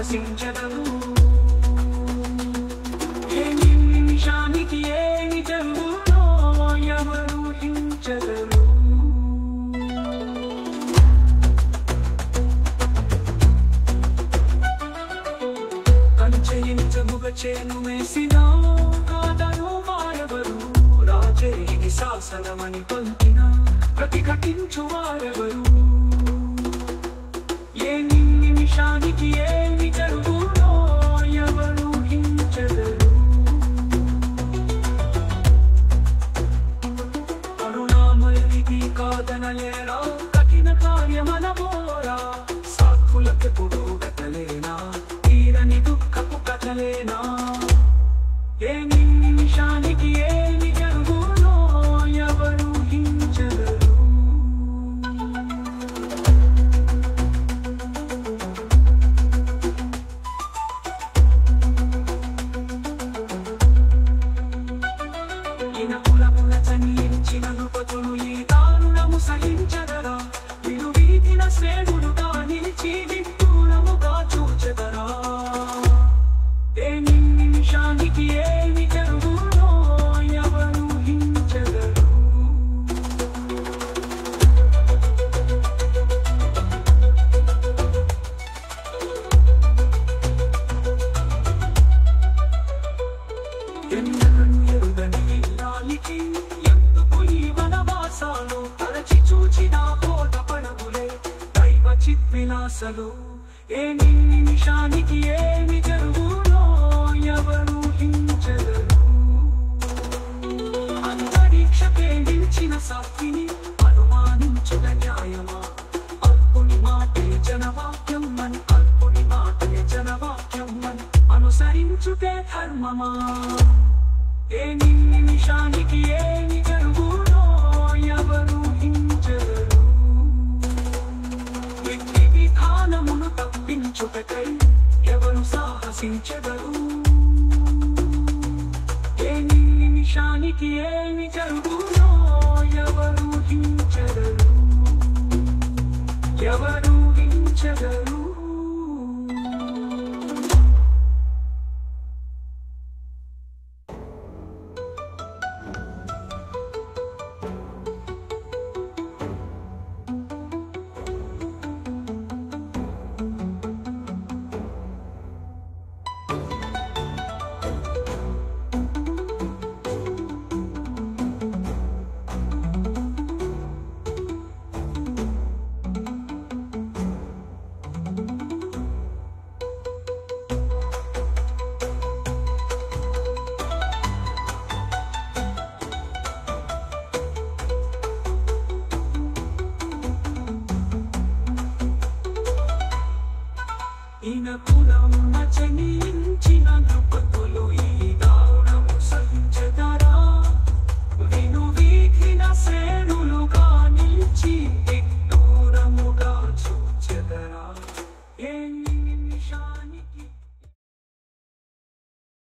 సాహసించెదరు. ఏ నిమిషానికి ఏమి జరుగునో ఎవరు ఊహించెదరు. కంచెయించముగ చేను వేసిన కాదరు వారెవరు. రాజే ఇది శాసనమని పలికిన ప్రతిఘటించు వారెవరు. ఏ నిమిషానికి ఏమి జరుగునో ఎవరు ఊహించెదరు. కరుణామయుడికి కాదనలేరా కఠిన కార్యమనబోరా. సాధులకెప్పుడు గతలేనా తీరని దుఃఖపు కథలేనా. ఏ నిమిషానికి ఏమి జరుగునో ఎవరు ఊహించెదరు. ఇనపులముల చనించిన నృపతులు ఈ దారుణము సహించెదరా. విలువీధిన శ్రేణులుగా నిలిచి విడ్డూరముగా చూచెదరా. ఏ నిమిషానికి ఏమి జరుగునో ఎవరు ఊహించెదరు. ఎన్నడూ ఎరుగని ఇల్లాలికి ఎందుకు ఈ వనవాసాలు. తలచి చూచిన కోట పడవులే దైవ చిద్విలాసలు. ఏ నిమిషానికి ఏమి జరుగునో ఎవరు ఊహించెదరు. అంతరిక్షకే నిలిచిన సాక్షిని అనుమానించుట న్యాయమా. అల్పుని మాటే జనవాక్యం మన్ అల్పుని మాటే జనవాక్యం మన్ అనుసరించుటే ధర్మమా. ఏ నిమిషానికి ఏమి జరుగునో ఎవరు ఊహించెదరు. విధి విధానమును తప్పించుటకై ఎవరు సాహసించెదరు. ఏ నిమిషానికి ఏమి జరుగునో ఎవరు ఊహించెదరు. ఎవరు ఊహించెదరు. ఇనపులమున చనించిన నృపతులు ఈ దారుణము సహించెదరు.